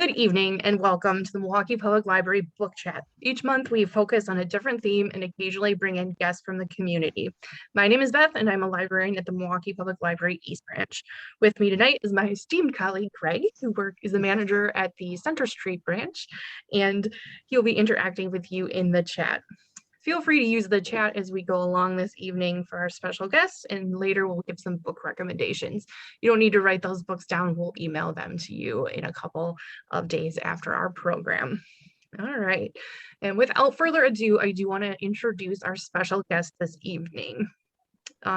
Good evening and welcome to the Milwaukee Public Library Book Chat. Each month we focus on a different theme and occasionally bring in guests from the community. My name is Beth and I'm a librarian at the Milwaukee Public Library East Branch. With me tonight is my esteemed colleague Greg, who is the manager at the Center Street branch, and he'll be interacting with you in the chat. Feel free to use the chat as we go along this evening for our special guests, and later we'll give some book recommendations. You don't need to write those books down. We'll email them to you in a couple of days after our program. All right, and without further ado, I do want to introduce our special guests this evening.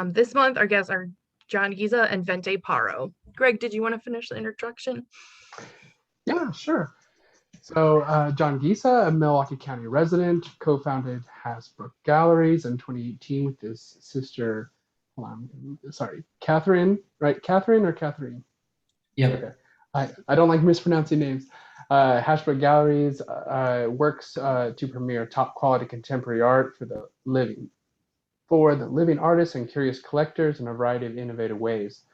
This month, our guests are John Giesa and Ventae Parrow. Greg, did you want to finish the introduction? Yeah, sure. So John Giesa, a Milwaukee County resident, co-founded Hasbrook Galleries in 2018 with his sister, Katherine, right? Katherine or Catherine? Yeah. Okay. I don't like mispronouncing names. Hasbrook Galleries works to premiere top quality contemporary art for the living artists and curious collectors in a variety of innovative ways.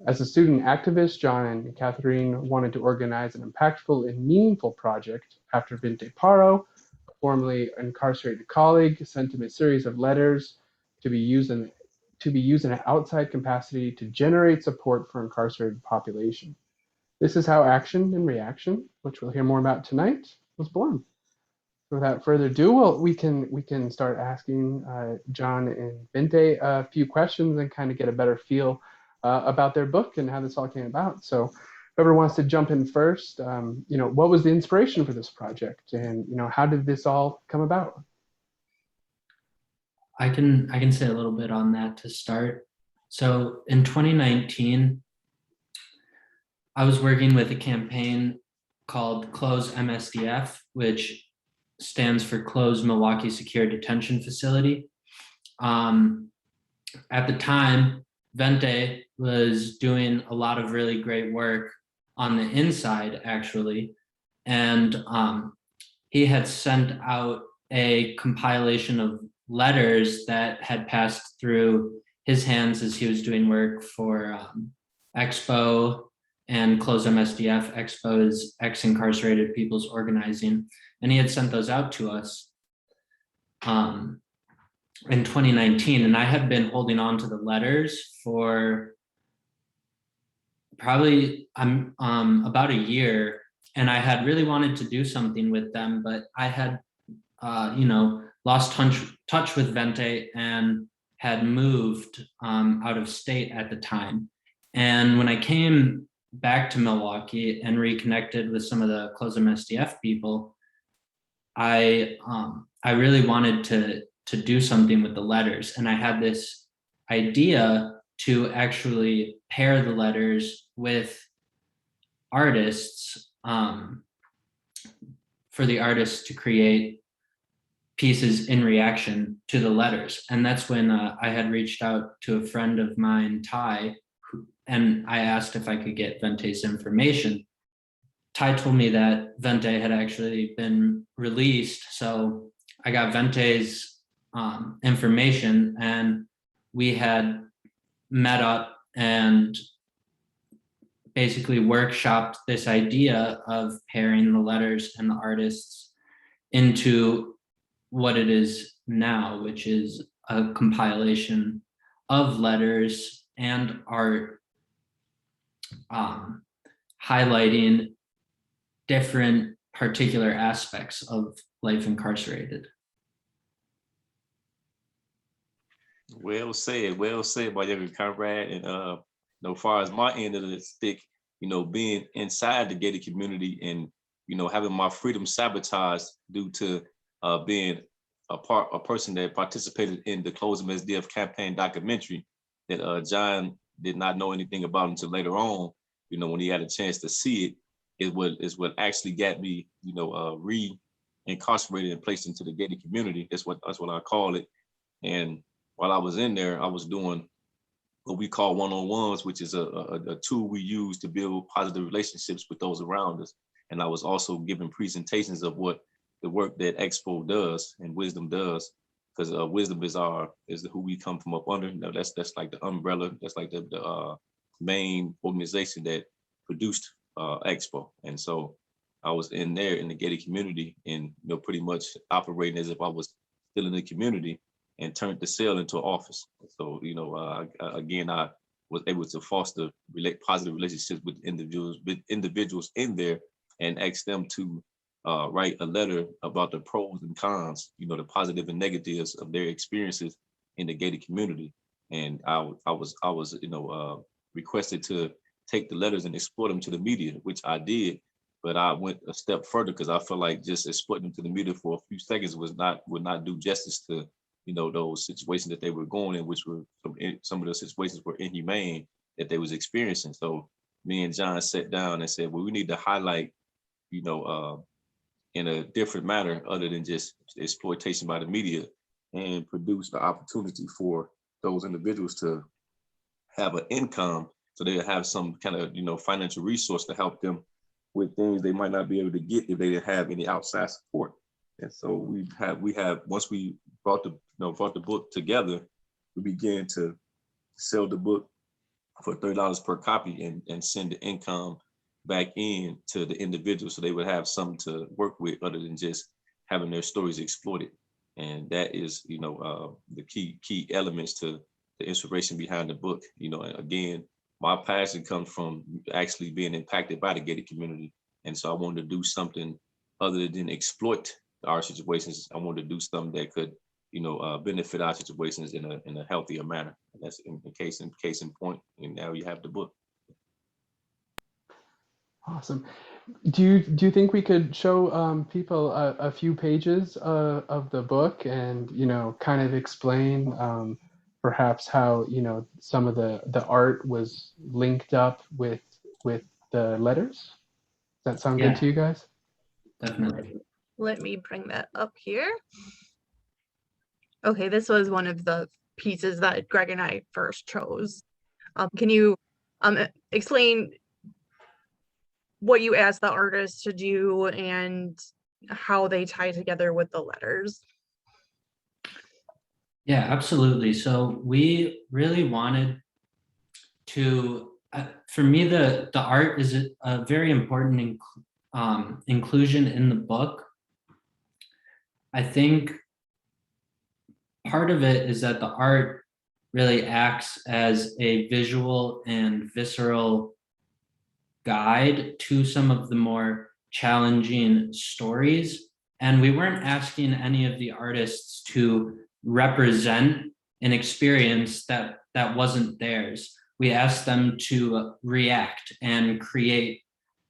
As a student activist, John and Katherine wanted to organize an impactful and meaningful project after Ventae Parrow, a formerly incarcerated colleague, sent him a series of letters to be used in an outside capacity to generate support for incarcerated population. This is how Action and Reaction, which we'll hear more about tonight, was born. Without further ado, we can start asking John and Ventae a few questions and kind of get a better feel about their book and how this all came about. So whoever wants to jump in first, what was the inspiration for this project, and how did this all come about? I can say a little bit on that to start. So in 2019, I was working with a campaign called Close MSDF, which stands for Close Milwaukee Secure Detention Facility. At the time, Ventae was doing a lot of really great work on the inside, actually. And he had sent out a compilation of letters that had passed through his hands as he was doing work for Expo and Close MSDF. Expo is Ex-Incarcerated People's Organizing. And he had sent those out to us in 2019, and I had been holding on to the letters for probably about a year, and I had really wanted to do something with them, but I had lost touch with Ventae and had moved out of state at the time. And when I came back to Milwaukee and reconnected with some of the Close MSDF people, I really wanted to do something with the letters. And I had this idea to actually pair the letters with artists, for the artists to create pieces in reaction to the letters. And that's when I had reached out to a friend of mine, Ty, and I asked if I could get Ventae's information. Ty told me that Ventae had actually been released. So I got Ventae's information, and we had met up and basically workshopped this idea of pairing the letters and the artists into what it is now, which is a compilation of letters and art highlighting different particular aspects of life incarcerated. Well said by your comrade. And as far as my end of the stick, being inside the gated community and having my freedom sabotaged due to being a person that participated in the Close MSDF campaign documentary that John did not know anything about until later on. When he had a chance to see it, is what actually got me, re-incarcerated and placed into the gated community. That's what I call it. And while I was in there, I was doing what we call one-on-ones, which is a tool we use to build positive relationships with those around us. And I was also giving presentations of what the work that Expo does and Wisdom does, because Wisdom is who we come from up under. That's like the umbrella. That's like the main organization that produced Expo. And so I was in there in the gated community and, pretty much operating as if I was still in the community, and turned the cell into an office. So, again, I was able to foster positive relationships with individuals in there, and ask them to write a letter about the pros and cons, the positive and negatives of their experiences in the gated community. And I was requested to take the letters and export them to the media, which I did. But I went a step further because I felt like just exporting them to the media for a few seconds would not do justice to those situations that they were going in, which were some of those situations were inhumane that they was experiencing. So me and John sat down and said, well, we need to highlight, in a different manner other than just exploitation by the media, and produce the opportunity for those individuals to have an income, so they have some kind of financial resource to help them with things they might not be able to get if they didn't have any outside support. And so we have once we brought the book together, we began to sell the book for $30 per copy and send the income back in to the individual, so they would have something to work with other than just having their stories exploited. And that is the key elements to the inspiration behind the book. Again, my passion comes from actually being impacted by the gated community. And so I wanted to do something other than exploit our situations. I wanted to do something that could, benefit our situations in a healthier manner. And that's in case in point. And now you have the book. Awesome. Do you think we could show people a few pages of the book and, kind of explain perhaps how, some of the art was linked up with the letters? Does that sound good to you guys? Definitely. Let me bring that up here. Okay, this was one of the pieces that Greg and I first chose. Can you explain what you asked the artist to do and how they tie together with the letters? Yeah, absolutely. So we really wanted to, for me, the art is a very important inclusion in the book. I think part of it is that the art really acts as a visual and visceral guide to some of the more challenging stories. And we weren't asking any of the artists to represent an experience that wasn't theirs. We asked them to react and create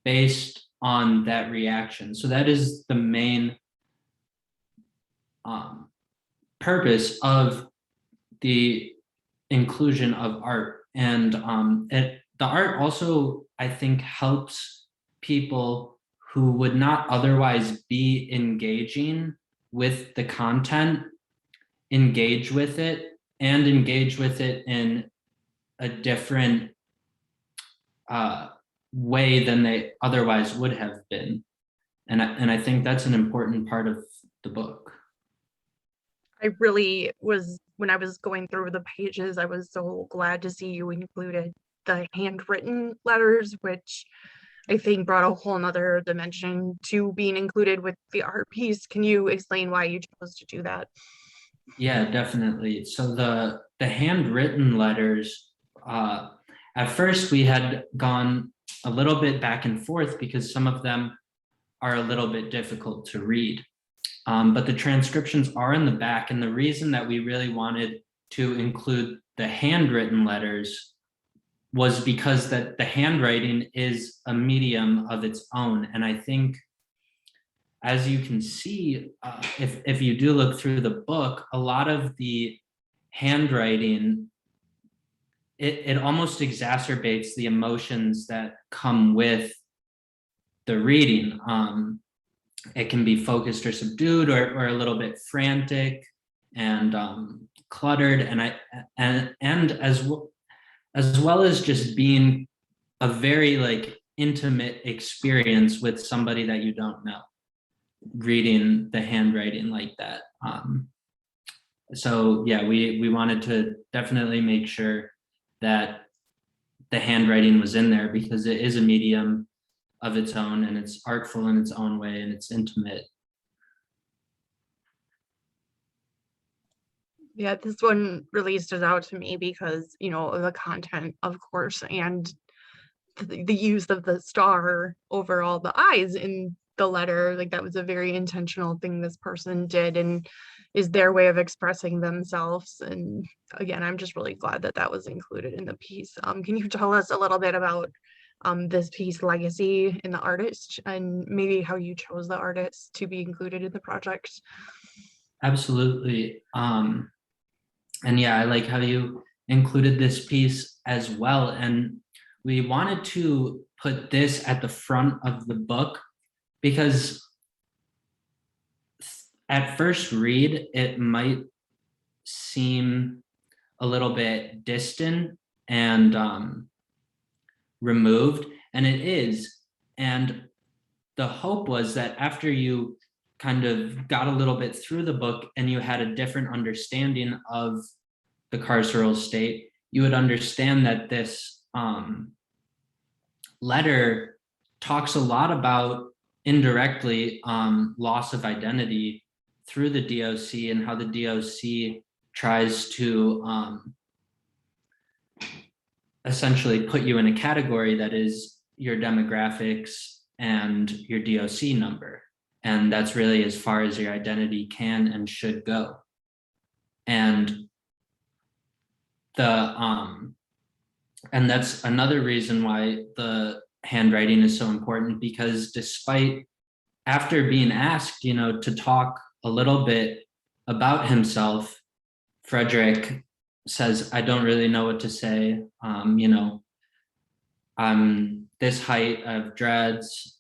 based on that reaction. So that is the main purpose of the inclusion of art. And the art also, I think, helps people who would not otherwise be engaging with the content engage with it, and engage with it in a different way than they otherwise would have been. And I think that's an important part of the book. I really was, when I was going through the pages, I was so glad to see you included the handwritten letters, which I think brought a whole nother dimension to being included with the art piece. Can you explain why you chose to do that? Yeah, definitely. So the handwritten letters, at first we had gone a little bit back and forth because some of them are a little bit difficult to read. But the transcriptions are in the back. And the reason that we really wanted to include the handwritten letters was because that the handwriting is a medium of its own. And I think, as you can see, if you do look through the book, a lot of the handwriting, it almost exacerbates the emotions that come with the reading. It can be focused or subdued, or a little bit frantic and cluttered, and as well as just being a very intimate experience with somebody that you don't know, reading the handwriting like that. So yeah, we wanted to definitely make sure that the handwriting was in there because it is a medium of its own, and it's artful in its own way, and it's intimate. Yeah, this one really stood out to me because, you know, the content, of course, and the use of the star over all the eyes in the letter. Like, that was a very intentional thing this person did and is their way of expressing themselves. And again, I'm just really glad that that was included in the piece. Can you tell us a little bit about this piece, legacy, and the artist, and maybe how you chose the artist to be included in the project? Absolutely. And yeah, I like how you included this piece as well. And we wanted to put this at the front of the book because at first read, it might seem a little bit distant and removed, and it is. And the hope was that after you kind of got a little bit through the book and you had a different understanding of the carceral state, you would understand that this letter talks a lot about indirectly loss of identity through the DOC and how the DOC tries to essentially put you in a category that is your demographics and your DOC number. And that's really as far as your identity can and should go. And and that's another reason why the handwriting is so important, because despite, after being asked, you know, to talk a little bit about himself, Frederick says, I don't really know what to say. You know, I'm this height, I have dreads,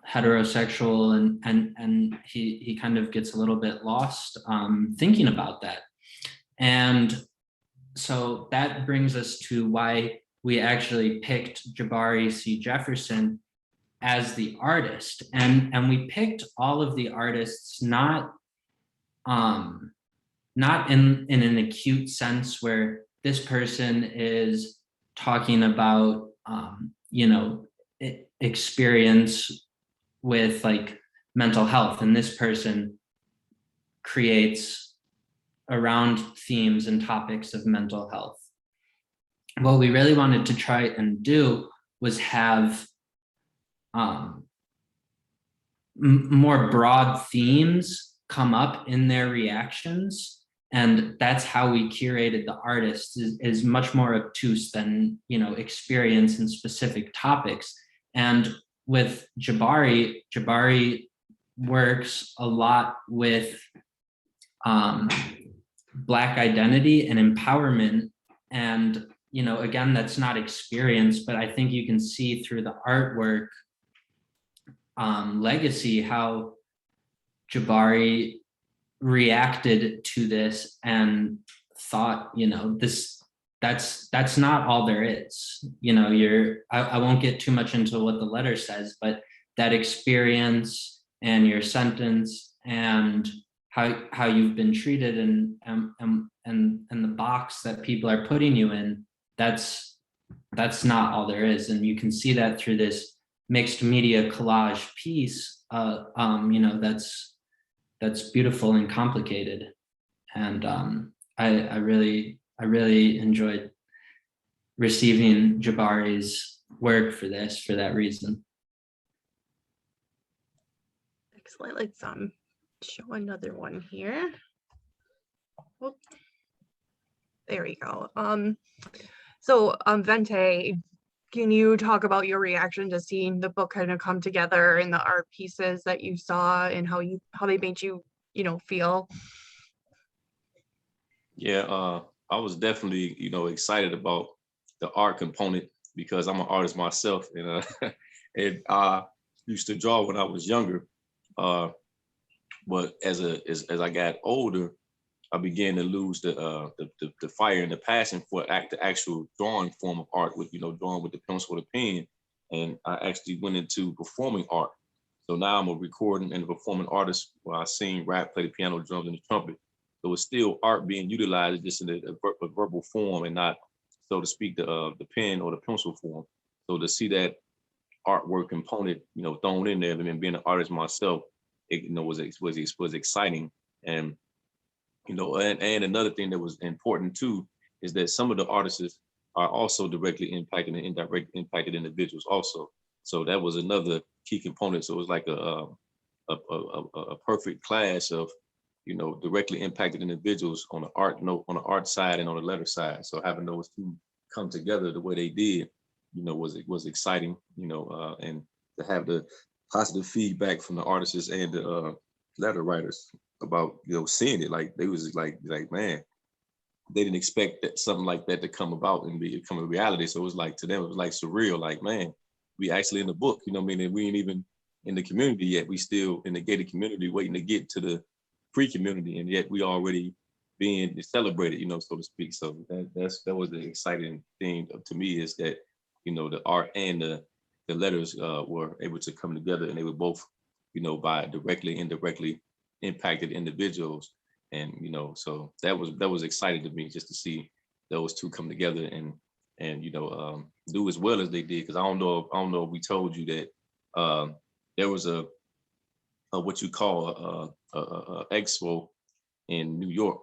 heterosexual, and he kind of gets a little bit lost thinking about that. And so that brings us to why we actually picked Jabari C. Jefferson as the artist. And we picked all of the artists not in an acute sense where this person is talking about you know, experience with like mental health, and this person creates around themes and topics of mental health. What we really wanted to try and do was have more broad themes come up in their reactions. And that's how we curated the artists, is much more obtuse than, you know, experience in specific topics. And with Jabari works a lot with Black identity and empowerment. And, you know, again, that's not experience, but I think you can see through the artwork legacy how Jabari reacted to this and thought, you know, that's not all there is. You know, I won't get too much into what the letter says, but that experience and your sentence and how you've been treated and the box that people are putting you in, that's not all there is. And you can see that through this mixed media collage piece, you know, that's beautiful and complicated. And I really enjoyed receiving Jabari's work for that reason. Excellent. Let's show another one here. Whoop. There we go. So Ventae, can you talk about your reaction to seeing the book kind of come together and the art pieces that you saw and how they made you, you know, feel? Yeah, I was definitely, you know, excited about the art component because I'm an artist myself, and and I used to draw when I was younger. But as I got older, I began to lose the fire and the passion for the actual drawing form of art, with, you know, drawing with the pencil or the pen. And I actually went into performing art. So now I'm a recording and a performing artist where I sing, rap, play the piano, drums, and the trumpet. So it's still art being utilized just in a verbal form and not, so to speak, the pen or the pencil form. So to see that artwork component, thrown in there. And then being an artist myself, it, was exciting. And, and another thing that was important too, is that some of the artists are also directly impacted and indirectly impacted individuals also. So that was another key component. So it was like a perfect clash of, directly impacted individuals on the art note, on the art side and on the letter side. So having those two come together the way they did, was exciting, and to have the positive feedback from the artists and the letter writers about, seeing it, like they was like, man, they didn't expect that something like that to come about and become a reality. So it was like, to them, it was like surreal, like, man, we actually in the book, meaning we ain't even in the community yet. We still in the gated community waiting to get to the free community, and yet we already being celebrated, so to speak. So that was the exciting thing to me, is that, the art and the letters were able to come together, and they were both, by directly, indirectly impacted individuals. And, so that was exciting to me, just to see those two come together and do as well as they did. Because I don't know if we told you that there was a what you call a expo in New York,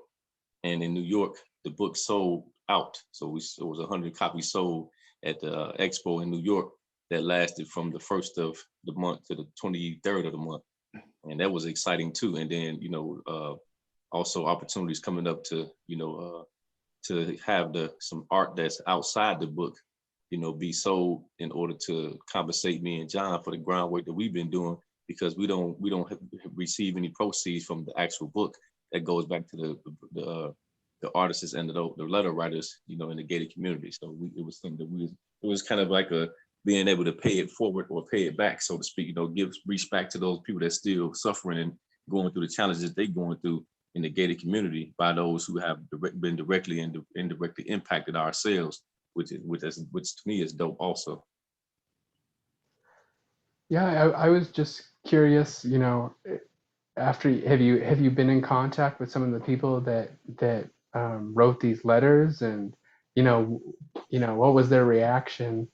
and in New York the book sold out. So it was 100 copies sold at the expo in New York that lasted from the 1st of the month to the 23rd of the month, and that was exciting too. And then also opportunities coming up to to have some art that's outside the book, be sold in order to compensate me and John for the groundwork that we've been doing, because we don't receive any proceeds from the actual book. That goes back to the artists and the letter writers, in the gated community. So it was something that it was kind of like being able to pay it forward or pay it back, so to speak, reach back to those people that's still suffering and going through the challenges they're going through in the gated community, by those who have been directly and indirectly impacted ourselves, which to me is dope also. Yeah, I was just curious, after, have you been in contact with some of the people that wrote these letters, and what was their reaction,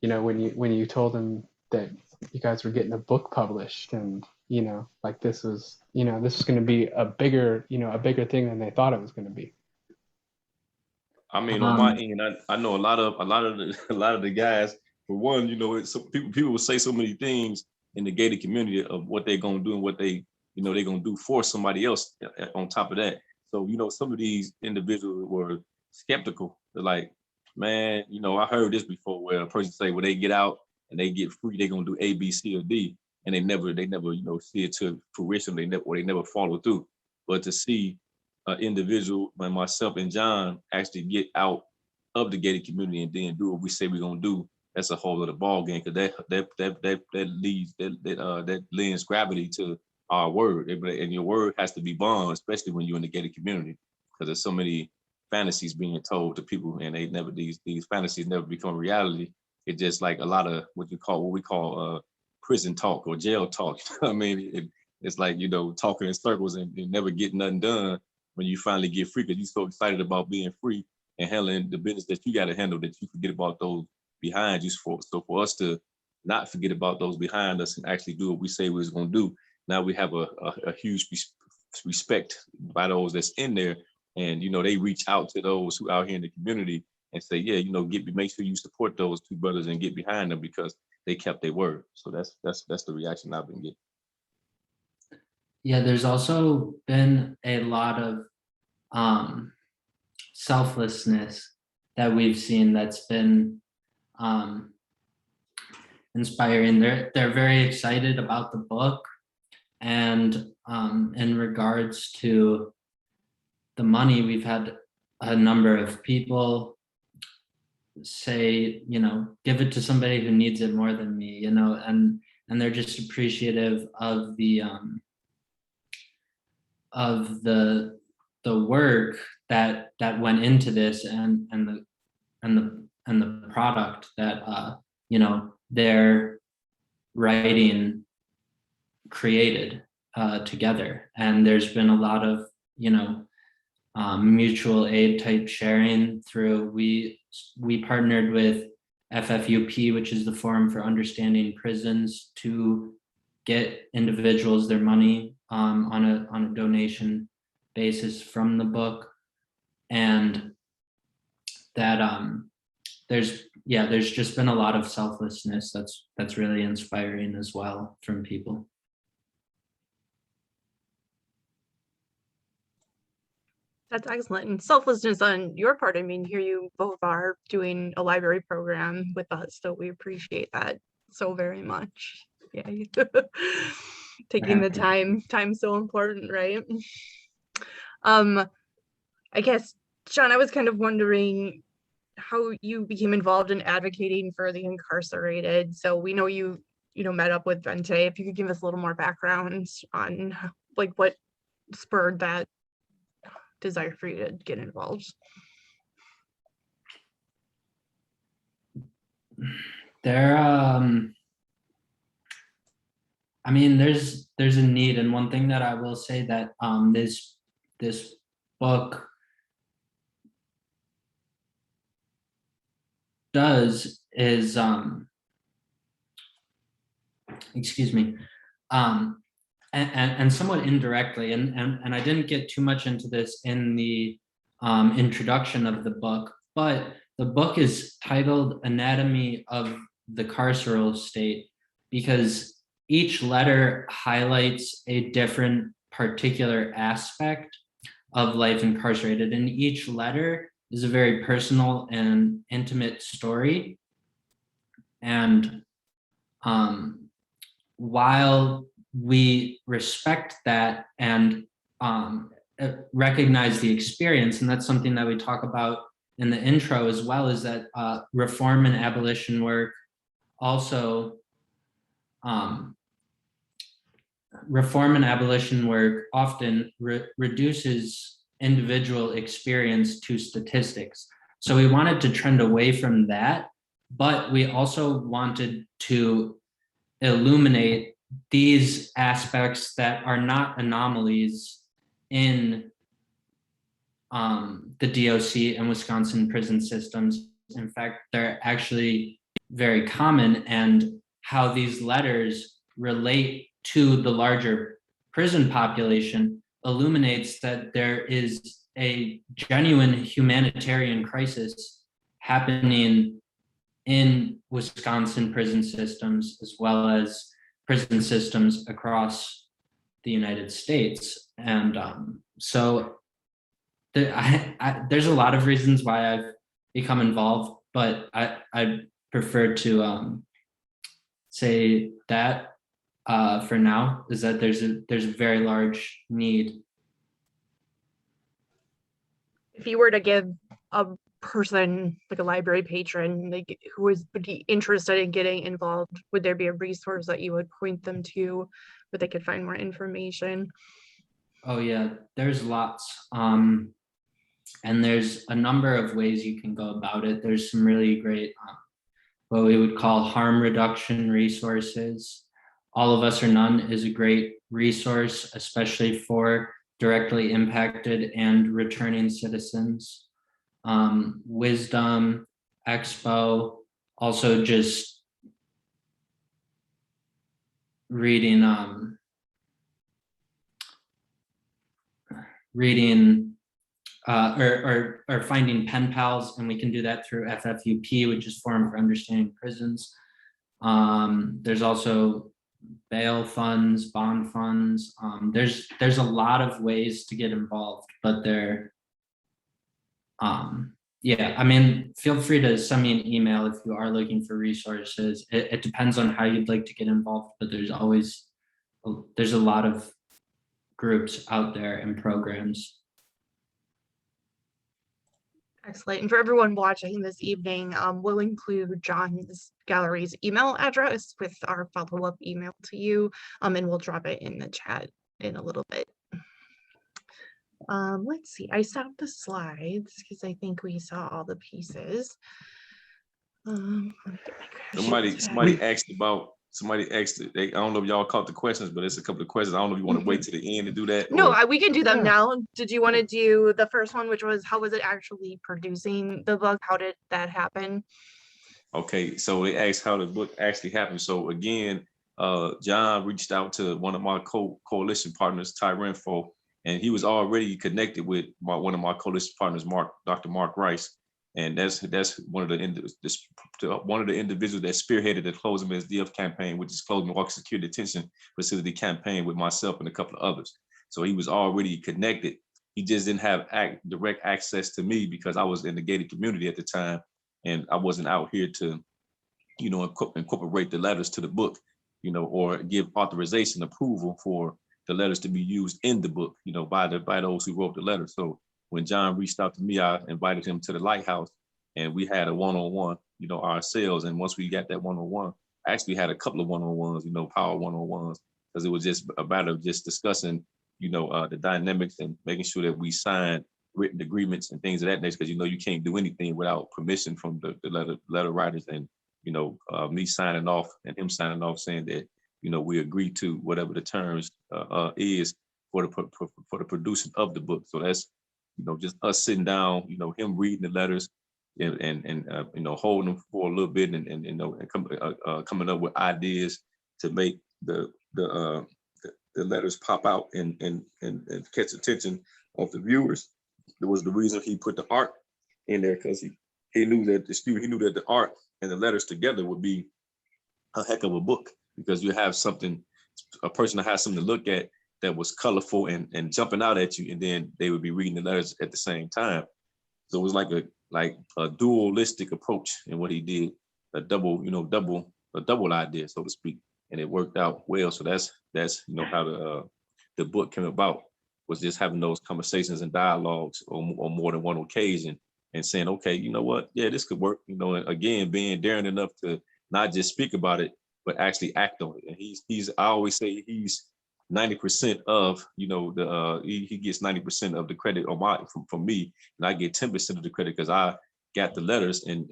when you told them that you guys were getting a book published, and like this was going to be a bigger thing than they thought it was going to be? I mean, on my end, I know a lot of the guys. For one, people will say so many things in the gated community of what they're gonna do and what they're gonna do for somebody else on top of that. So, some of these individuals were skeptical. They're like, man, I heard this before, where a person say, when they get out and they get free, they're gonna do A, B, C, or D, and they never, see it to fruition. They never follow through. But to see an individual like myself and John actually get out of the gated community and then do what we say we're gonna do, that's a whole other ball game, because that lends gravity to our word, and your word has to be bond, especially when you're in the gated community, because there's so many fantasies being told to people, and these fantasies never become reality. It's just like a lot of what we call prison talk or jail talk. I mean, it's like talking in circles and never getting nothing done when you finally get free, because you're so excited about being free and handling the business that you got to handle, that you forget about those behind you. So for us to not forget about those behind us and actually do what we say we was going to do, now we have a huge respect by those that's in there, and they reach out to those who out here in the community and say, yeah, make sure you support those two brothers and get behind them, because they kept their word. So that's the reaction I've been getting. Yeah, there's also been a lot of selflessness that we've seen that's been inspiring. They're very excited about the book, and in regards to the money, we've had a number of people say, give it to somebody who needs it more than me, and they're just appreciative of the work that went into this, and the product that their writing created together. And there's been a lot of mutual aid type sharing through. We partnered with FFUP, which is the Forum for Understanding Prisons, to get individuals their money on a donation basis from the book. And that there's just been a lot of selflessness that's really inspiring as well from people. That's excellent. And selflessness on your part. I mean, here you both are doing a library program with us, so we appreciate that so very much. Yeah. Taking the time's so important, right? I guess, John, I was kind of wondering how you became involved in advocating for the incarcerated. So we know you met up with Ventae. If you could give us a little more background on like what spurred that desire for you to get involved. I mean, there's a need, and one thing that I will say that this book does is excuse me, and somewhat indirectly, and I didn't get too much into this in the introduction of the book, but the book is titled Anatomy of the Carceral State because each letter highlights a different particular aspect of life incarcerated, and each letter is a very personal and intimate story. And while we respect that and recognize the experience, and that's something that we talk about in the intro as well, is that reform and abolition work also reform and abolition work often reduces individual experience to statistics. So we wanted to trend away from that, but we also wanted to illuminate these aspects that are not anomalies in the DOC and Wisconsin prison systems. In fact, they're actually very common, and how these letters relate to the larger prison population illuminates that there is a genuine humanitarian crisis happening in Wisconsin prison systems, as well as prison systems across the United States. And so there's a lot of reasons why I've become involved, but I prefer to say that for now, is that there's a very large need. If you were to give a person, like a library patron, like who was interested in getting involved, would there be a resource that you would point them to where they could find more information? Oh yeah, there's lots. And there's a number of ways you can go about it. There's some really great, what we would call harm reduction resources. All of Us or None is a great resource, especially for directly impacted and returning citizens. Wisdom, Expo, also just reading or finding pen pals, and we can do that through FFUP, which is Forum for Understanding Prisons. There's also bail funds, bond funds. There's a lot of ways to get involved, but yeah, I mean, feel free to send me an email if you are looking for resources. It depends on how you'd like to get involved, but there's a lot of groups out there and programs. Excellent. And for everyone watching this evening, we'll include John's gallery's email address with our follow-up email to you, and we'll drop it in the chat in a little bit. Let's see, I stopped the slides because I think we saw all the pieces. Somebody asked, I don't know if y'all caught the questions, but it's a couple of questions. I don't know if you want to wait to the end to do that. No, we can do them now. Did you want to do the first one, which was how was it actually producing the book? How did that happen? Okay, so they asked how the book actually happened. So again, John reached out to one of my coalition partners, Ty Renfro, and he was already connected with one of my coalition partners, Dr. Mark Rice, and that's one of the individuals that spearheaded the Close MSDF campaign, which is Close Milwaukee Secure Detention Facility campaign, with myself and a couple of others. So he was already connected. He just didn't have direct access to me because I was in the gated community at the time, and I wasn't out here to, incorporate the letters to the book, or give authorization, approval for the letters to be used in the book, by those who wrote the letter. So when John reached out to me, I invited him to the Lighthouse, and we had a one-on-one, ourselves. And once we got that one-on-one, I actually had a couple of one-on-ones, power one-on-ones, because it was just a matter of just discussing, the dynamics and making sure that we signed written agreements and things of that nature, because you can't do anything without permission from the letter writers, and me signing off and him signing off saying that we agree to whatever the terms is for the producing of the book. So that's just us sitting down, him reading the letters and holding them for a little bit and coming up with ideas to make the letters pop out and catch attention of the viewers. There was the reason he put the art in there, because he knew that the art and the letters together would be a heck of a book, because you have a person that has something to look at that was colorful and jumping out at you, and then they would be reading the letters at the same time. So it was like a dualistic approach in what he did, a double idea, so to speak, and it worked out well. So that's how the book came about, was just having those conversations and dialogues on more than one occasion, and saying, okay, you know what, yeah, this could work. And again, being daring enough to not just speak about it, but actually act on it. And I always say he's 90% of, he gets 90% of the credit from me, and I get 10% of the credit because I got the letters and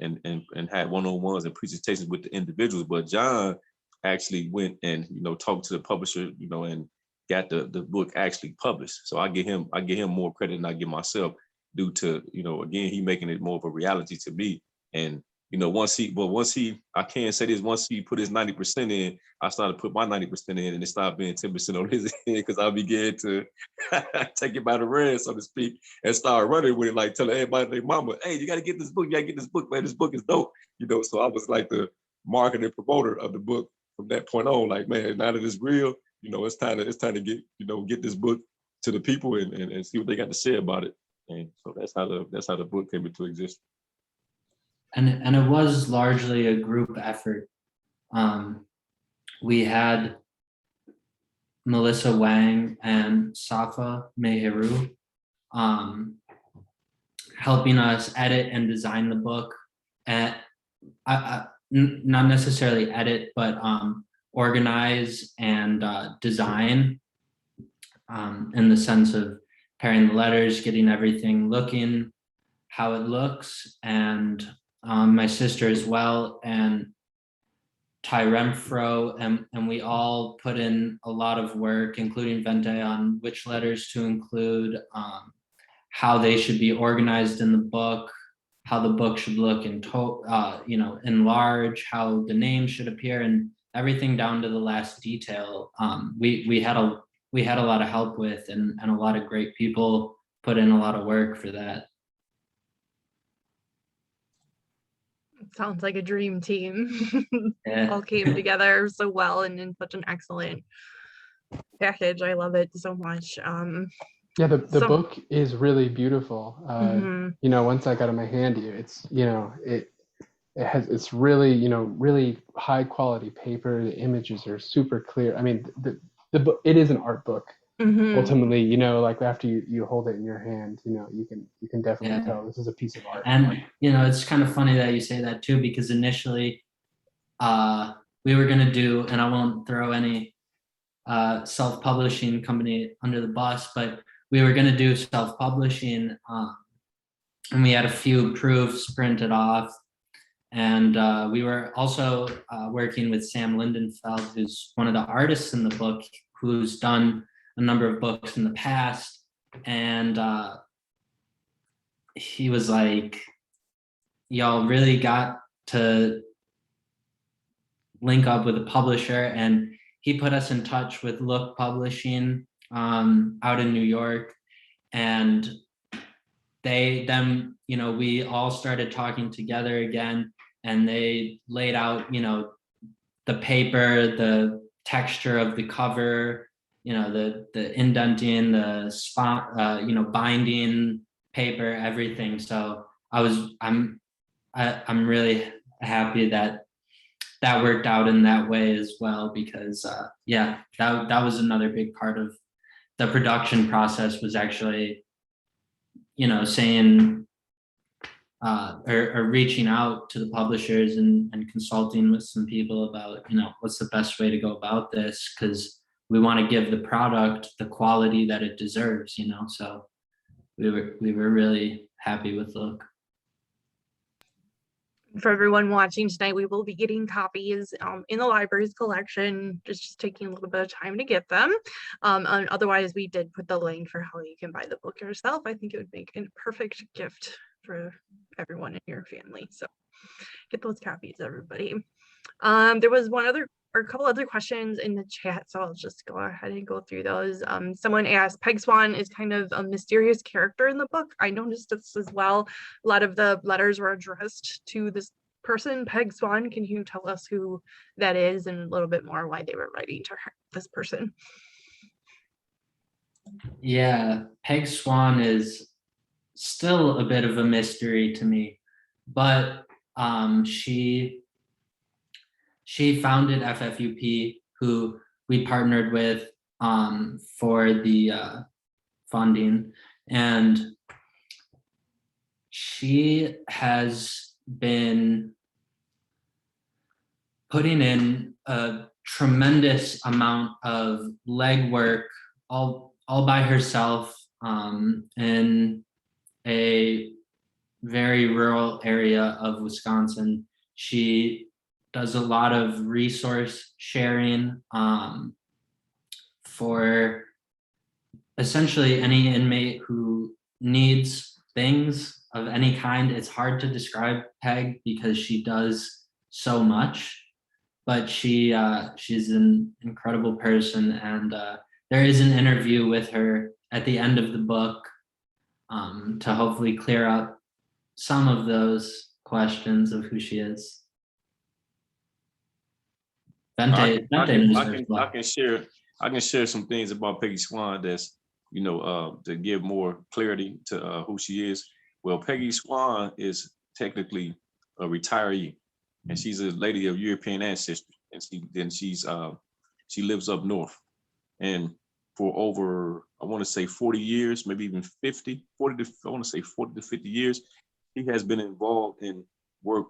had one-on-ones and presentations with the individuals. But John actually went and talked to the publisher, and got the book actually published. So I get him more credit than I give myself, due to again, he making it more of a reality to me. And once he put his 90% in, I started to put my 90% in, and it started being 10% on his end, because I began to take it by the red, so to speak, and start running with it, like telling everybody, their mama, hey, you got to get this book, man, this book is dope. So I was like the marketing promoter of the book from that point on. Like, man, now that it's real, it's time to get this book to the people and see what they got to say about it. And so that's how the book came into existence. And it was largely a group effort. We had Melissa Wang and Safa Meheru helping us edit and design the book, and not necessarily edit, but organize and design, in the sense of pairing the letters, getting everything looking how it looks, and my sister as well, and Ty Renfro, and we all put in a lot of work, including Ventae, on which letters to include, how they should be organized in the book, how the book should look in large, how the name should appear, and everything down to the last detail. We had a lot of help with, and a lot of great people put in a lot of work for that. Sounds like a dream team. Yeah. All came together so well and in such an excellent package. I love it so much. Yeah, the book is really beautiful. Once I got in my hand, it's really, really high quality paper. The images are super clear. I mean, the book, it is an art book. Ultimately, like after you hold it in your hand, you can definitely tell this is a piece of art. And it's kind of funny that you say that too, because initially we were gonna do, and I won't throw any self-publishing company under the bus, but we were gonna do self-publishing, and we had a few proofs printed off, and we were also working with Sam Lindenfeld, who's one of the artists in the book, who's done a number of books in the past, and he was like, y'all really got to link up with a publisher, and he put us in touch with Look Publishing out in New York. And then, you know, we all started talking together again, and they laid out, you know, the paper, the texture of the cover, you know, the indenting, the spot, you know, binding paper, everything. So I'm really happy that worked out in that way as well, because yeah, that was another big part of the production process, was actually, you know, saying or reaching out to the publishers and consulting with some people about, you know, what's the best way to go about this, because we want to give the product the quality that it deserves, you know. So we were really happy with Look. For everyone watching tonight, we will be getting copies in the library's collection. Just taking a little bit of time to get them. And otherwise, we did put the link for how you can buy the book yourself. I think it would make a perfect gift for everyone in your family. So get those copies, everybody. There was a couple other questions in the chat, so I'll just go ahead and go through those. Someone asked, Peg Swan is kind of a mysterious character in the book. I noticed this as well. A lot of the letters were addressed to this person, Peg Swan. Can you tell us who that is and a little bit more why they were writing to her, this person? Yeah, Peg Swan is still a bit of a mystery to me, but she founded FFUP, who we partnered with for the funding, and she has been putting in a tremendous amount of legwork all by herself in a very rural area of Wisconsin. She does a lot of resource sharing for essentially any inmate who needs things of any kind. It's hard to describe Peg because she does so much, but she's an incredible person, and there is an interview with her at the end of the book to hopefully clear up some of those questions of who she is. I can share some things about Peggy Swan that's, you know, to give more clarity to who she is. Well, Peggy Swan is technically a retiree, and she's a lady of European ancestry, and she lives up north. And for over, I want to say 40 years, maybe even 40 to 50 years, she has been involved in work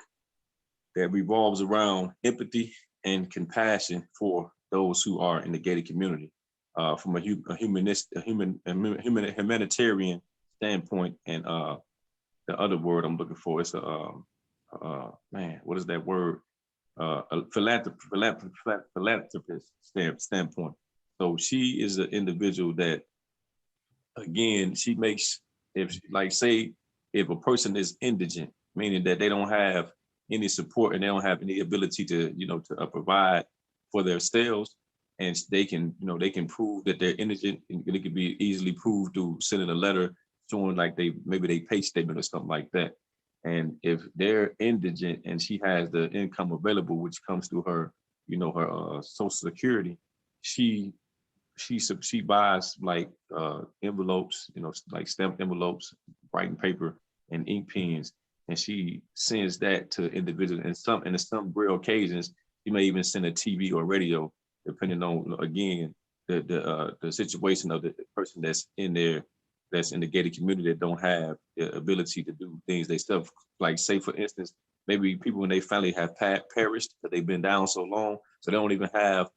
that revolves around empathy and compassion for those who are in the gated community, from a humanitarian standpoint. And the other word I'm looking for is what is that word? A philanthropist standpoint. So she is an individual that, again, she makes, if a person is indigent, meaning that they don't have any support and they don't have any ability to, you know, to provide for themselves, and they can prove that they're indigent, and it can be easily proved through sending a letter showing like maybe they pay statement or something like that. And if they're indigent and she has the income available, which comes through her, you know, her Social Security, she buys like envelopes, you know, like stamped envelopes, writing paper, and ink pens, and she sends that to individuals. And in some rare occasions, you may even send a TV or radio, depending on, again, the situation of the person that's in there, that's in the gated community, that don't have the ability to do things they stuff. Like, say for instance, maybe people in their family have perished because they've been down so long, so they don't even have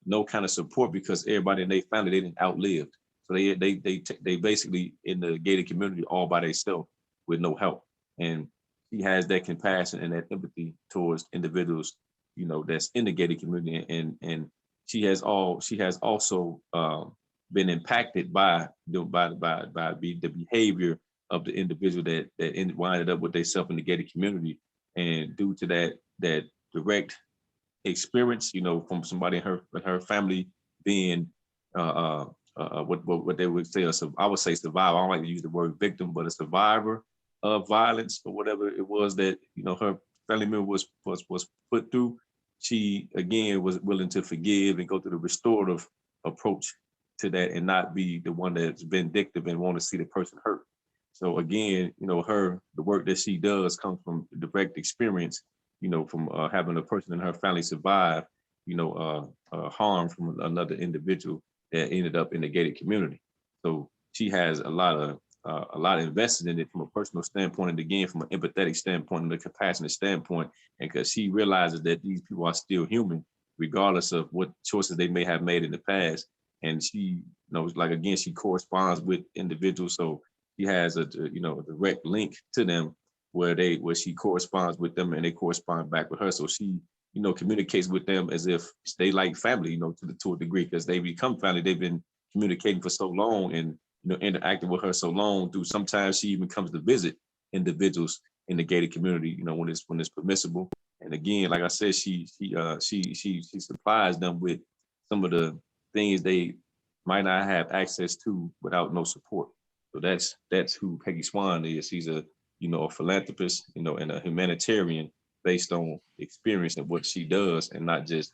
no kind of support because everybody in their family, they didn't outlive. So they basically in the gated community all by themselves with no help. And she has that compassion and that empathy towards individuals, you know, that's in the gated community. And she has also been impacted by the behavior of the individual that winded up with themselves in the gated community. And due to that direct experience, from somebody in her family being what they would say, I would say survivor. I don't like to use the word victim, but a survivor of violence or whatever it was that, her family member was put through. She, again, was willing to forgive and go through the restorative approach to that and not be the one that's vindictive and want to see the person hurt. So again, the work that she does comes from direct experience, from having a person in her family survive, harm from another individual that ended up in the gated community. So she has a lot invested in it from a personal standpoint, and again, from an empathetic standpoint and a compassionate standpoint, and because she realizes that these people are still human, regardless of what choices they may have made in the past. And she, again, she corresponds with individuals. So she has a direct link to them where she corresponds with them and they correspond back with her. So she, communicates with them as if they like family, to a degree, because they become family. They've been communicating for so long and, interacting with her so long through, sometimes she even comes to visit individuals in the gated community, when it's permissible. And again, like I said, she supplies them with some of the things they might not have access to without no support. So that's who Peggy Swan is. She's a philanthropist, and a humanitarian based on experience and what she does, and not just,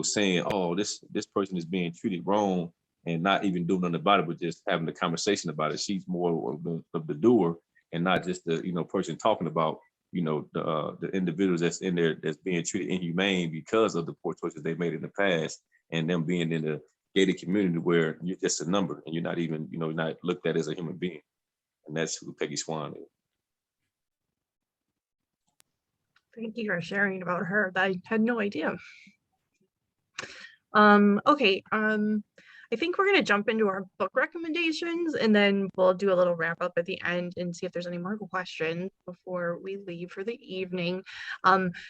saying, oh, this person is being treated wrong and not even doing nothing about it, but just having a conversation about it. She's more of the doer and not just the, person talking about, the individuals that's in there that's being treated inhumane because of the poor choices they made in the past, and them being in the gated community where you're just a number and you're not even, not looked at as a human being. And that's who Peggy Swan is. Thank you for sharing about her. I had no idea. Okay, I think we're going to jump into our book recommendations, and then we'll do a little wrap up at the end and see if there's any more questions before we leave for the evening.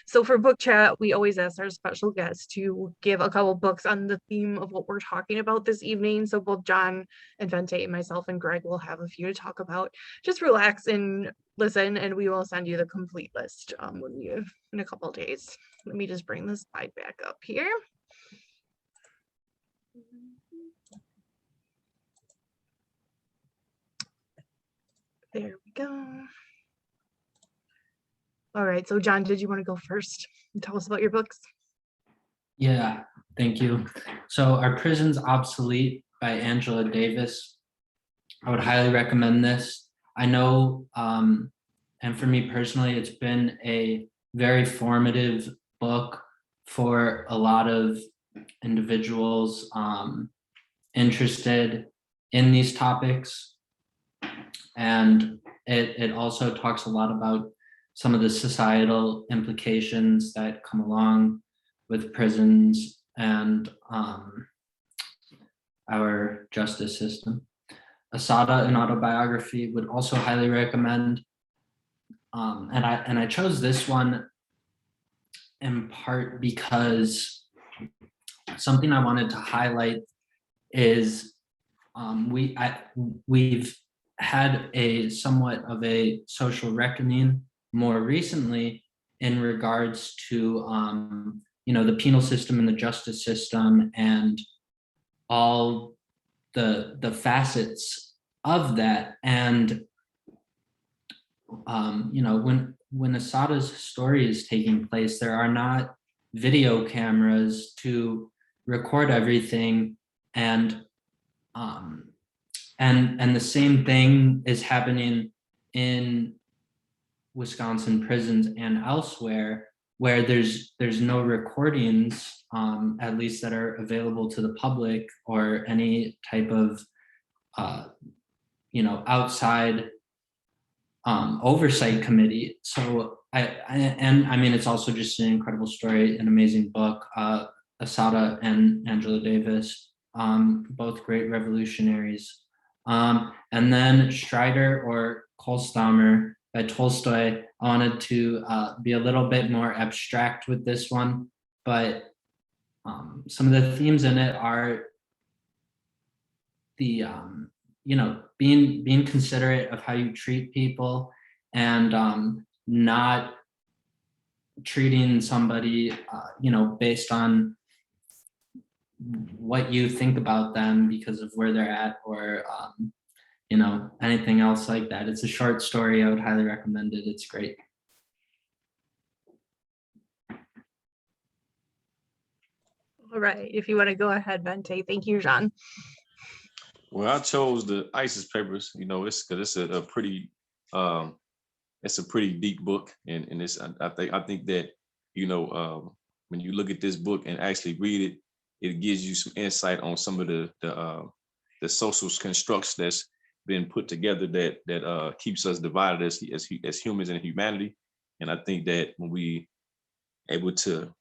So for book chat, we always ask our special guests to give a couple books on the theme of what we're talking about this evening. So both John and Ventae, myself and Greg will have a few to talk about. Just relax and listen, and we will send you the complete list in a couple of days. Let me just bring this slide back up here. There we go. All right, so John, did you want to go first and tell us about your books? Yeah, thank you. So Our Prison's Obsolete by Angela Davis. I would highly recommend this. I know, and for me personally, it's been a very formative book for a lot of individuals interested in these topics. And it also talks a lot about some of the societal implications that come along with prisons and our justice system. Asada, an autobiography, would also highly recommend. And I chose this one in part because something I wanted to highlight is we've had a somewhat of a social reckoning more recently in regards to the penal system and the justice system and all the facets of that. And when Asada's story is taking place, there are not video cameras to record everything, and the same thing is happening in Wisconsin prisons and elsewhere, where there's no recordings, at least that are available to the public or any type of outside oversight committee. So I mean, it's also just an incredible story, an amazing book. Asada and Angela Davis, both great revolutionaries. And then Strider or Kolstammer by Tolstoy. I wanted to be a little bit more abstract with this one, but some of the themes in it are the being considerate of how you treat people and not treating somebody, based on what you think about them because of where they're at, or anything else like that. It's a short story. I would highly recommend it. It's great. All right, if you want to go ahead, Vente. Thank you, Jean. Well, I chose the ISIS papers. It's because it's a pretty it's a pretty deep book, and it's I think that when you look at this book and actually read it, it gives you some insight on some of the social constructs that's been put together that keeps us divided as humans and humanity. And I think that when we able to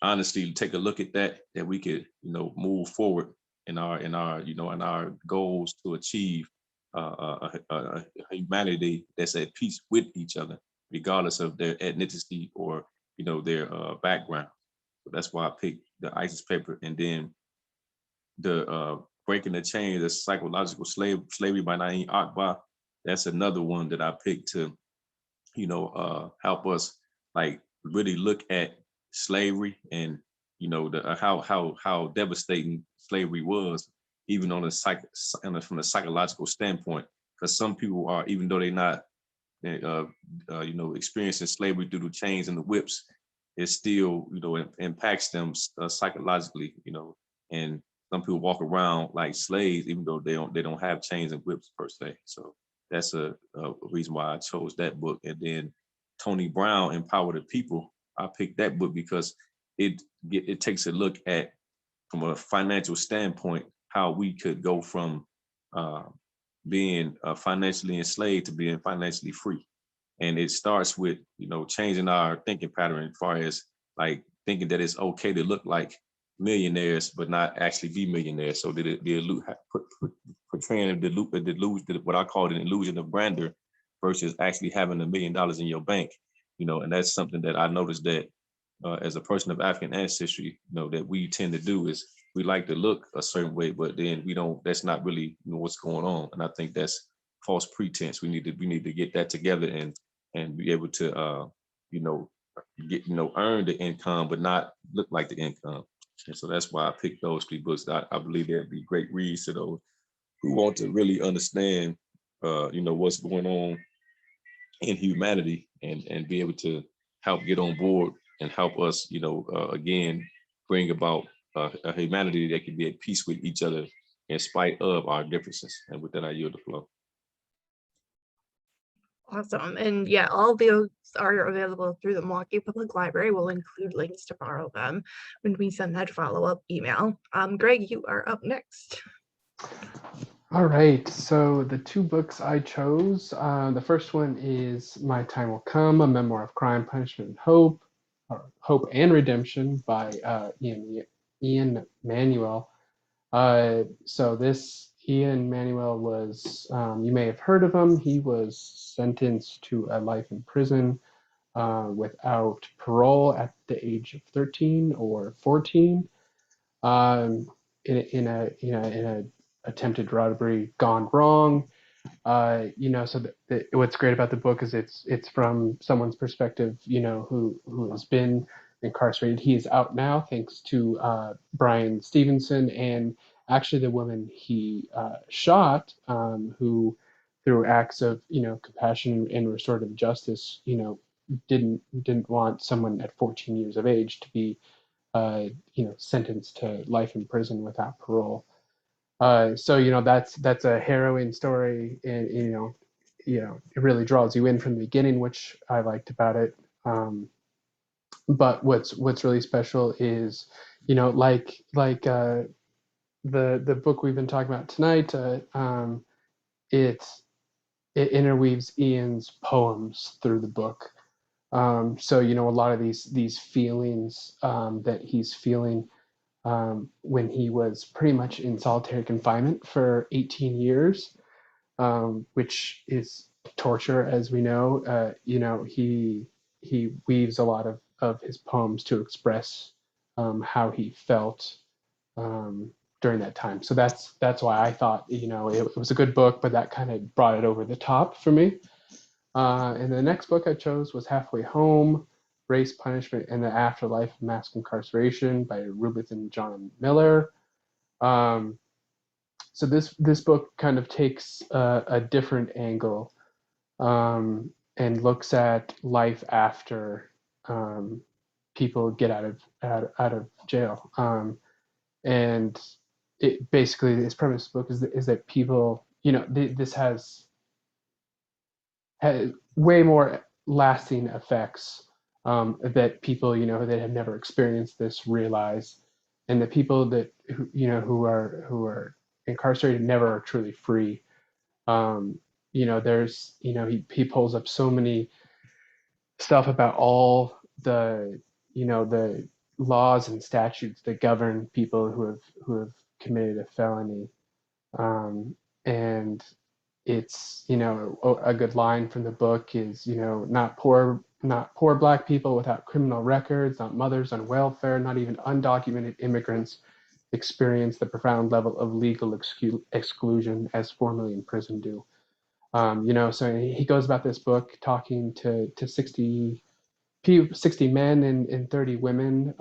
honestly take a look at that we could move forward in our goals to achieve a humanity that's at peace with each other, regardless of their ethnicity or their background. So that's why I picked the ISIS paper. And then the Breaking the Chains of Psychological Slavery by Naeem Akbar. That's another one that I picked to help us like really look at slavery and how devastating slavery was, even on from a psychological standpoint. Because some people are, even though they're not experiencing slavery through the chains and the whips, it still impacts them psychologically, and some people walk around like slaves even though they don't have chains and whips per se. So that's a reason why I chose that book. And then Tony Brown, Empower the People, I picked that book because it takes a look at, from a financial standpoint, how we could go from being financially enslaved to being financially free. And it starts with changing our thinking pattern as far as like thinking that it's okay to look like millionaires but not actually be millionaires. So portraying the delusion, what I call an illusion of grandeur, versus actually having $1 million in your bank. And that's something that I noticed that as a person of African ancestry, that we tend to do is we like to look a certain way, but then we don't. That's not really what's going on. And I think that's false pretense. We need to get that together and be able to earn the income but not look like the income. And so that's why I picked those 3 books. I believe they'd be great reads to those who want to really understand what's going on in humanity and be able to help get on board and help us again bring about a humanity that can be at peace with each other in spite of our differences. And with that, I yield the floor. Awesome. And yeah, all those are available through the Milwaukee Public Library. We'll include links to borrow them when we send that follow-up email. Greg, you are up next. All right, so the 2 books I chose, the first one is My Time Will Come, a memoir of crime, punishment, and hope, or Hope and Redemption by Ian Manuel. So this Ian Manuel was, you may have heard of him. He was sentenced to a life in prison without parole at the age of 13 or 14 in a attempted robbery gone wrong. So what's great about the book is it's from someone's perspective, who has been incarcerated. He is out now thanks to Brian Stevenson, and actually the woman he shot, who through acts of compassion and restorative justice, didn't want someone at 14 years of age to be sentenced to life in prison without parole. So that's a harrowing story, and it really draws you in from the beginning, which I liked about it. But what's really special is, like the book we've been talking about tonight, it interweaves Ian's poems through the book. So a lot of these feelings that he's feeling when he was pretty much in solitary confinement for 18 years, which is torture, as we know. He weaves a lot of his poems to express how he felt during that time. So that's why I thought it was a good book, but that kind of brought it over the top for me. And the next book I chose was Halfway Home Race, Punishment, and the Afterlife of Mass Incarceration by Rubith and John Miller. So this book kind of takes a different angle and looks at life after people get out of jail. And it basically, its premise of the book is that people, this has way more lasting effects that people, that have never experienced this realize, and the people that who are incarcerated never are truly free. There's he pulls up so many stuff about all the the laws and statutes that govern people who have committed a felony, and it's a good line from the book is not poor Black people without criminal records, not mothers on welfare, not even undocumented immigrants experience the profound level of legal exclusion as formerly imprisoned do. So he goes about this book talking to 60 men and 30 women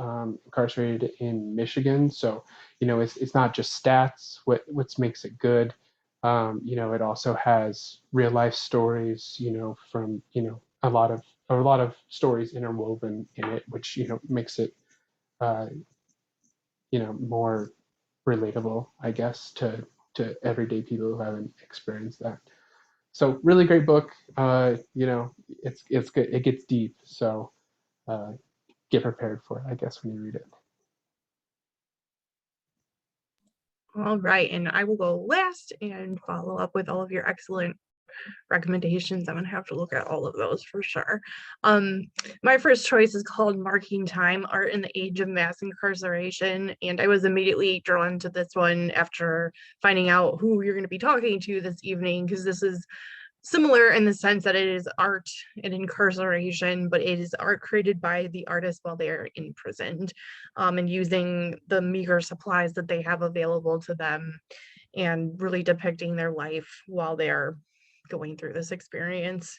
incarcerated in Michigan. So, it's not just stats, what makes it good. It also has real life stories, from, a lot of stories interwoven in it, which, makes it, more relatable, I guess, to everyday people who haven't experienced that. So really great book. It's good. It gets deep. So get prepared for it, I guess, when you read it. All right, and I will go last and follow up with all of your excellent recommendations. I'm gonna have to look at all of those for sure. My first choice is called Marking Time: Art in the Age of Mass Incarceration, and I was immediately drawn to this one after finding out who you're going to be talking to this evening, because this is similar in the sense that it is art and incarceration, but it is art created by the artists while they're imprisoned, and using the meager supplies that they have available to them, and really depicting their life while they're going through this experience.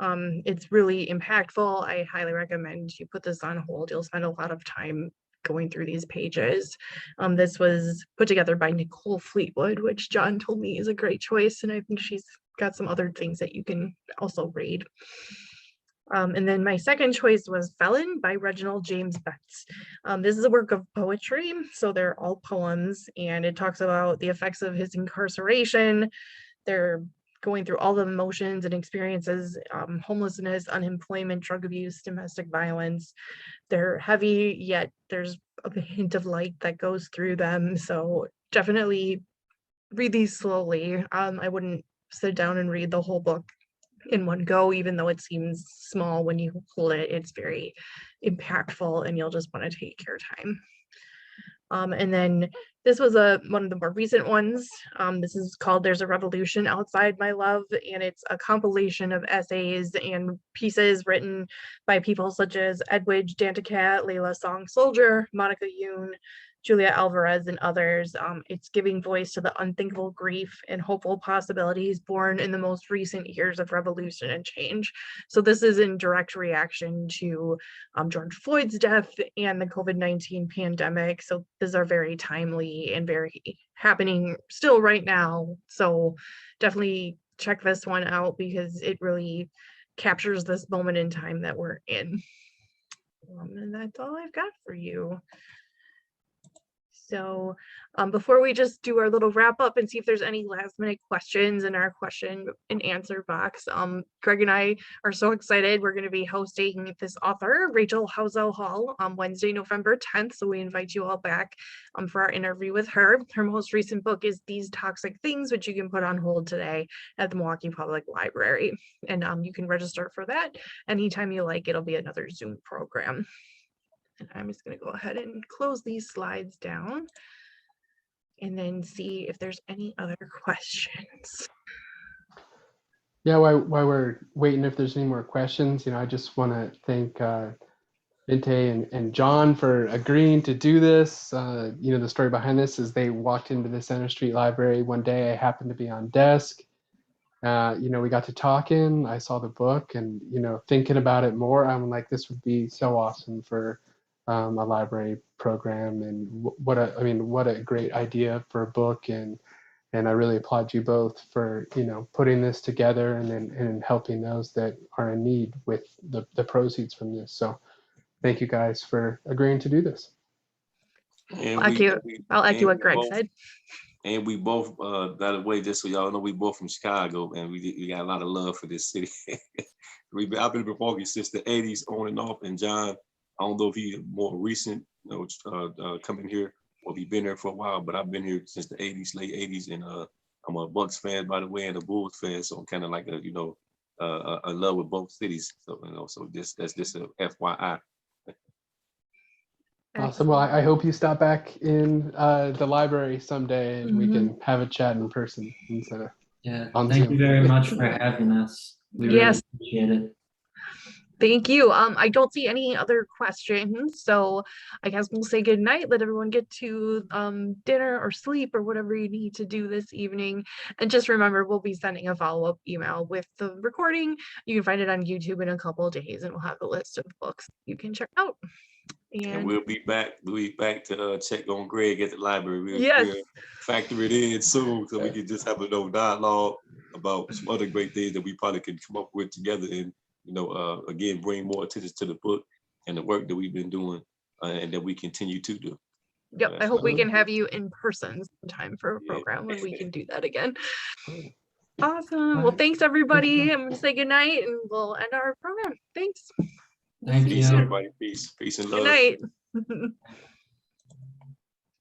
It's really impactful. I highly recommend you put this on hold. You'll spend a lot of time going through these pages. This was put together by Nicole Fleetwood, which John told me is a great choice, and I think she's got some other things that you can also read. And then my second choice was Felon by Reginald James Betts. This is a work of poetry, so they're all poems, and it talks about the effects of his incarceration. They're going through all the emotions and experiences, homelessness, unemployment, drug abuse, domestic violence. They're heavy, yet there's a hint of light that goes through them. So definitely read these slowly. I wouldn't sit down and read the whole book in one go, even though it seems small when you hold it. It's very impactful, and you'll just want to take your time. And then this was one of the more recent ones. This is called There's a Revolution Outside My Love, and it's a compilation of essays and pieces written by people such as Edwidge Danticat, Layla Song Soldier, Monica Yoon, Julia Alvarez, and others. It's giving voice to the unthinkable grief and hopeful possibilities born in the most recent years of revolution and change. So this is in direct reaction to George Floyd's death and the COVID-19 pandemic. So these are very timely and very happening still right now. So definitely check this one out, because it really captures this moment in time that we're in. And that's all I've got for you. So before we just do our little wrap up and see if there's any last minute questions in our question and answer box, Greg and I are so excited. We're going to be hosting this author, Rachel Housel Hall, on Wednesday, November 10th. So we invite you all back for our interview with her. Her most recent book is These Toxic Things, which you can put on hold today at the Milwaukee Public Library. And you can register for that anytime you like. It'll be another Zoom program. And I'm just going to go ahead and close these slides down and then see if there's any other questions. Yeah, while we're waiting, if there's any more questions, I just want to thank Ventae and John for agreeing to do this. The story behind this is they walked into the Center Street Library one day. I happened to be on desk. we got to talking. I saw the book, and thinking about it more, I'm like, this would be so awesome for a library program. And what a great idea for a book. And I really applaud you both for putting this together and helping those that are in need with the proceeds from this. So thank you guys for agreeing to do this. And I'll echo what Greg said. And we both, by the way, just so y'all know, we both from Chicago, and we got a lot of love for this city. I've been in Milwaukee since the 80s on and off. And John, I don't know if he's more recent, coming here, or if he's been there for a while, but I've been here since the 80s, late 80s. And I'm a Bucks fan, by the way, and a Bulls fan. So I'm kind of like a love with both cities. So, so that's just a FYI. Awesome. Well, I hope you stop back in the library someday, and we can have a chat in person instead of on thank Zoom. you very much for having us. We really appreciate it. Thank you. I don't see any other questions, so I guess we'll say good night. Let everyone get to dinner or sleep or whatever you need to do this evening. And just remember, we'll be sending a follow-up email with the recording. You can find it on YouTube in a couple of days, and we'll have a list of books you can check out. And we'll be back. We'll be back to check on Greg at the library. We'll factor it in soon, so we can just have a little dialogue about some other great things that we probably could come up with together, and again, bring more attention to the book and the work that we've been doing, and that we continue to do. Yep, I hope we can have you in person sometime for a program when we can do that again. Awesome. Well, thanks everybody. I'm gonna say good night, and we'll end our program. Thanks. Thank you. Peace, everybody. Peace and love. Good night.